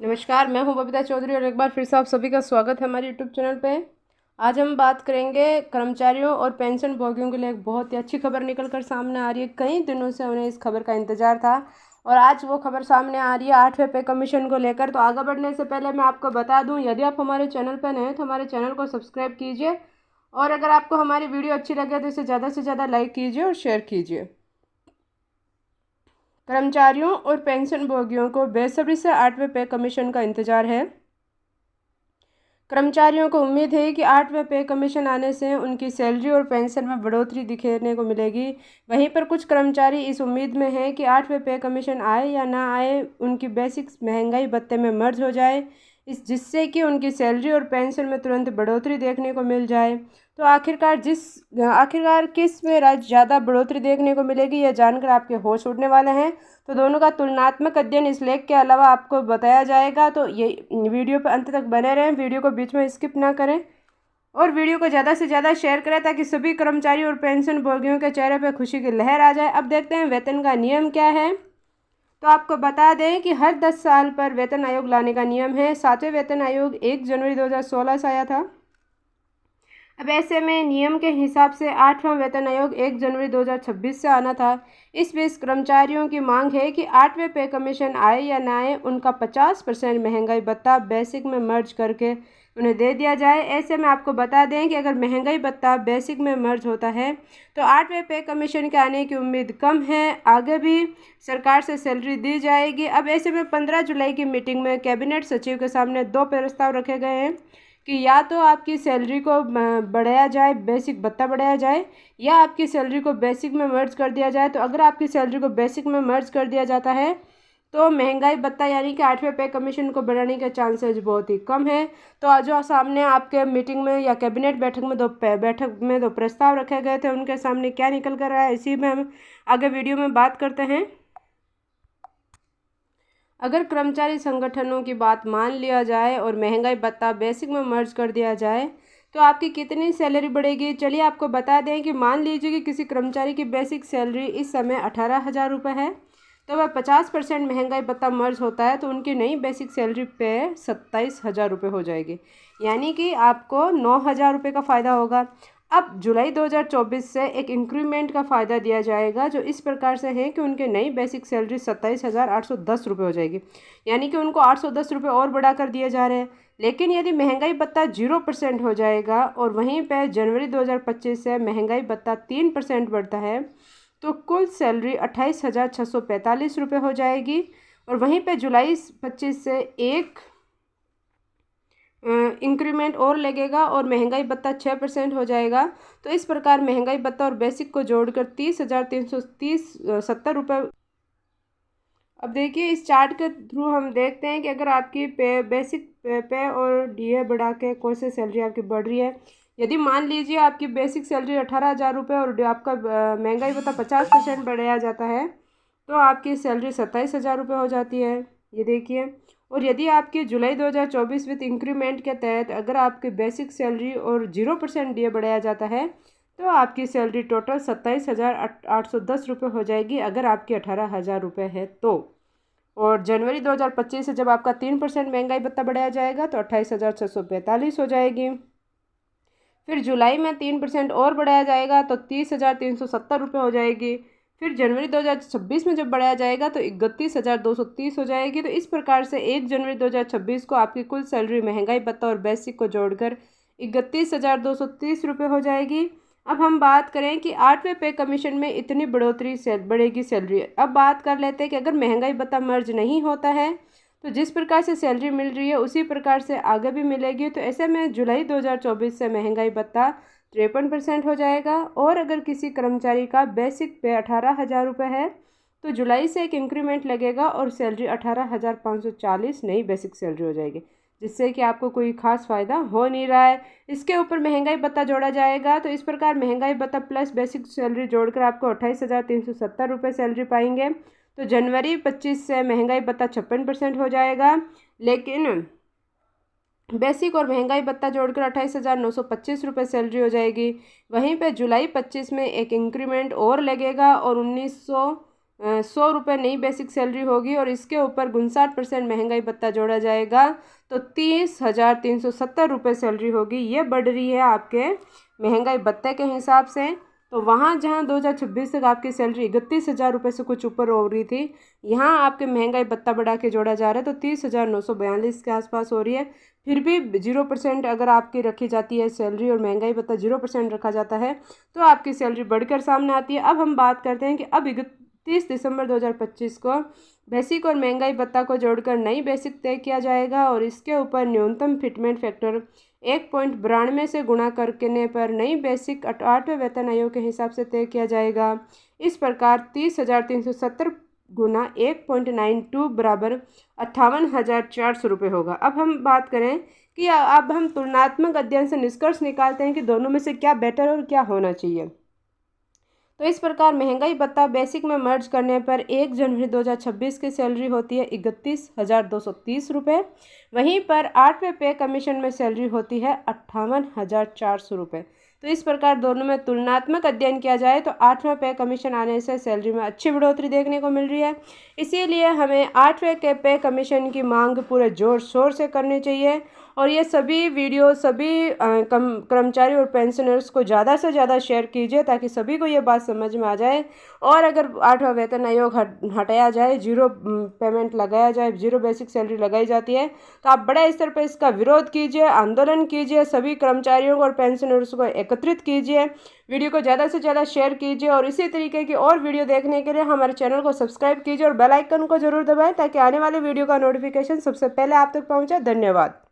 नमस्कार, मैं हूं बबीता चौधरी और एक बार फिर से आप सभी का स्वागत है हमारे यूट्यूब चैनल पे। आज हम बात करेंगे कर्मचारियों और पेंशन भोगियों के लिए एक बहुत ही अच्छी खबर निकल कर सामने आ रही है। कई दिनों से उन्हें इस खबर का इंतजार था और आज वो खबर सामने आ रही है 8वें पे कमीशन को लेकर। तो आगे बढ़ने से पहले मैं आपको बता दूँ, यदि आप हमारे चैनल पर नए हैं तो हमारे चैनल को सब्सक्राइब कीजिए और अगर आपको हमारी वीडियो अच्छी लगे तो इसे ज़्यादा से ज़्यादा लाइक कीजिए और शेयर कीजिए। कर्मचारियों और पेंशन भोगियों को बेसब्री से 8वें पे कमीशन का इंतजार है। कर्मचारियों को उम्मीद है कि 8वें पे कमीशन आने से उनकी सैलरी और पेंशन में बढ़ोतरी दिखने को मिलेगी। वहीं पर कुछ कर्मचारी इस उम्मीद में हैं कि 8वें पे कमीशन आए या ना आए, उनकी बेसिक महंगाई भत्ते में मर्ज हो जाए, जिससे कि उनकी सैलरी और पेंशन में तुरंत बढ़ोतरी देखने को मिल जाए। तो आखिरकार किस में ज़्यादा बढ़ोतरी देखने को मिलेगी, यह जानकर आपके होश उड़ने वाले हैं। तो दोनों का तुलनात्मक अध्ययन इस लेख के अलावा आपको बताया जाएगा। तो ये वीडियो पर अंत तक बने रहें, वीडियो को बीच में स्किप ना करें और वीडियो को ज़्यादा से ज़्यादा शेयर करें ताकि सभी कर्मचारी और पेंशन भोगियों के चेहरे पर खुशी की लहर आ जाए। अब देखते हैं वेतन का नियम क्या है। तो आपको बता दें कि हर 10 साल पर वेतन आयोग लाने का नियम है। 7वें वेतन आयोग 1 जनवरी 2016 से आया था। अब ऐसे में नियम के हिसाब से 8वां वेतन आयोग 1 जनवरी 2026 से आना था। इस बीच कर्मचारियों की मांग है कि 8वें पे कमीशन आए या ना आए, उनका 50% महंगाई भत्ता बेसिक में मर्ज करके उन्हें दे दिया जाए। ऐसे में आपको बता दें कि अगर महंगाई भत्ता बेसिक में मर्ज होता है तो 8वें पे कमीशन के आने की उम्मीद कम है। आगे भी सरकार से सैलरी दी जाएगी। अब ऐसे में 15 जुलाई की मीटिंग में कैबिनेट सचिव के सामने 2 प्रस्ताव रखे गए हैं कि या तो आपकी सैलरी को बढ़ाया जाए, बेसिक भत्ता बढ़ाया जाए, या आपकी सैलरी को बेसिक में मर्ज कर दिया जाए। तो अगर आपकी सैलरी को बेसिक में मर्ज कर दिया जाता है तो महंगाई भत्ता यानी कि 8वें पे कमीशन को बढ़ाने के चांसेस बहुत ही कम है। तो आज जो सामने आपके मीटिंग में या कैबिनेट बैठक में दो प्रस्ताव रखे गए थे, उनके सामने क्या निकल कर रहा है, इसी में हम आगे वीडियो में बात करते हैं। अगर कर्मचारी संगठनों की बात मान लिया जाए और महंगाई भत्ता बेसिक में मर्ज कर दिया जाए तो आपकी कितनी सैलरी बढ़ेगी। चलिए आपको बता दें कि मान लीजिए कि किसी कर्मचारी की बेसिक सैलरी इस समय 18,000 रुपये है, तो वह 50% महंगाई भत्ता मर्ज होता है तो उनकी नई बेसिक सैलरी पे 27,000 रुपये हो जाएगी, यानी कि आपको 9,000 रुपये का फ़ायदा होगा। अब जुलाई 2024 से एक इंक्रीमेंट का फ़ायदा दिया जाएगा जो इस प्रकार से है कि उनके नई बेसिक सैलरी 27,810 रुपये हो जाएगी, यानी कि उनको 810 रुपये और बढ़ा कर दिए जा रहे हैं। लेकिन यदि महंगाई भत्ता 0% हो जाएगा और वहीं पर जनवरी 2025 से महंगाई भत्ता 3% बढ़ता है तो कुल सैलरी 28,645 रुपये हो जाएगी। और वहीं पे जुलाई 25 से एक इंक्रीमेंट और लगेगा और महंगाई भत्ता 6% हो जाएगा। तो इस प्रकार महंगाई भत्ता और बेसिक को जोड़कर 30,370 रुपये। अब देखिए इस चार्ट के थ्रू हम देखते हैं कि अगर आपकी बेसिक पे और डीए बढ़ा के कौन सी सैलरी आपकी बढ़ रही है। यदि मान लीजिए आपकी बेसिक सैलरी 18,000 रुपये और आपका महंगाई भत्ता 50% बढ़ाया जाता है तो आपकी सैलरी 27,000 रुपये हो जाती है, ये देखिए। और यदि आपकी जुलाई 2024 विथ इंक्रीमेंट के तहत अगर आपकी बेसिक सैलरी और 0% डीए बढ़ाया जाता है तो आपकी सैलरी टोटल 27,810 रुपये हो जाएगी अगर आपकी 18,000 रुपये है तो। और जनवरी 2025 से जब आपका 3% महंगाई भत्ता बढ़ाया जाएगा तो 28,645 हो जाएगी। फिर जुलाई में 3% और बढ़ाया जाएगा तो 30,370 रुपये हो जाएगी। फिर जनवरी 2026 में जब बढ़ाया जाएगा तो 31,230 हो जाएगी। तो इस प्रकार से 1 जनवरी 2026 को आपकी कुल सैलरी महंगाई भत्ता और बेसिक को जोड़कर 31,230 रुपये हो जाएगी। अब हम बात करें कि 8वें पे कमीशन में इतनी बढ़ोतरी से बढ़ेगी सैलरी। अब बात कर लेते हैं कि अगर महंगाई भत्ता मर्ज नहीं होता है तो जिस प्रकार से सैलरी मिल रही है उसी प्रकार से आगे भी मिलेगी। तो ऐसे में जुलाई 2024 से महंगाई भत्ता 53% हो जाएगा। और अगर किसी कर्मचारी का बेसिक पे 18,000 रुपये है तो जुलाई से एक इंक्रीमेंट लगेगा और सैलरी 18,540 नई बेसिक सैलरी हो जाएगी, जिससे कि आपको कोई खास फ़ायदा हो नहीं रहा है। इसके ऊपर महंगाई भत्ता जोड़ा जाएगा तो इस प्रकार महंगाई भत्ता प्लस बेसिक सैलरी जोड़कर आपको 28,370 रुपये सैलरी पाएंगे। तो जनवरी 25 से महंगाई भत्ता 56% हो जाएगा, लेकिन बेसिक और महंगाई भत्ता जोड़कर 28,925 रुपये सैलरी हो जाएगी। वहीं पे जुलाई 25 में एक इंक्रीमेंट और लगेगा और 100 रुपये नई बेसिक सैलरी होगी और इसके ऊपर 59% महंगाई भत्ता जोड़ा जाएगा तो 30,370 रुपये सैलरी होगी। ये बढ़ रही है आपके महंगाई भत्ते के हिसाब से। तो वहाँ जहाँ 2026 तक आपकी सैलरी 31,000 रुपये से कुछ ऊपर हो रही थी, यहाँ आपके महंगाई भत्ता बढ़ा के जोड़ा जा रहा है तो 30,942 के आसपास हो रही है। फिर भी 0% अगर आपकी रखी जाती है सैलरी और महंगाई भत्ता 0% रखा जाता है तो आपकी सैलरी बढ़कर सामने आती है। अब हम बात करते हैं कि अब 31 दिसंबर 2025 को बेसिक और महंगाई भत्ता को जोड़कर नई बेसिक तय किया जाएगा और इसके ऊपर न्यूनतम फिटमेंट फैक्टर 1.92 से गुणा करने पर नई बेसिक 8वें वेतन आयोग के हिसाब से तय किया जाएगा। इस प्रकार 30,370 गुना 1.92 बराबर 58,400 रुपये होगा। अब हम बात करें कि अब हम तुलनात्मक अध्ययन से निष्कर्ष निकालते हैं कि दोनों में से क्या बेटर और क्या होना चाहिए। तो इस प्रकार महंगाई भत्ता बेसिक में मर्ज करने पर 1 जनवरी 2026 की सैलरी होती है 31,230 रुपये। वहीं पर 8वें पे कमीशन में सैलरी होती है 58,400 रुपये। तो इस प्रकार दोनों में तुलनात्मक अध्ययन किया जाए तो 8वें पे कमीशन आने से सैलरी में अच्छी बढ़ोतरी देखने को मिल रही है। इसीलिए हमें 8वें के पे कमीशन की मांग पूरे जोर शोर से करनी चाहिए और ये सभी वीडियो सभी कर्मचारी और पेंशनर्स को ज़्यादा से ज़्यादा शेयर कीजिए ताकि सभी को ये बात समझ में आ जाए। और अगर 8वां वेतन आयोग हटाया जाए, 0 पेमेंट लगाया जाए, 0 बेसिक सैलरी लगाई जाती है तो आप बड़े स्तर पर इसका विरोध कीजिए, आंदोलन कीजिए, सभी कर्मचारियों और पेंशनर्स को एकत्रित कीजिए, वीडियो को ज़्यादा से ज़्यादा शेयर कीजिए और इसी तरीके की और वीडियो देखने के लिए हमारे चैनल को सब्सक्राइब कीजिए और बेल आइकन को जरूर दबाएं ताकि आने वाली वीडियो का नोटिफिकेशन सबसे पहले आप तक पहुंचे। धन्यवाद।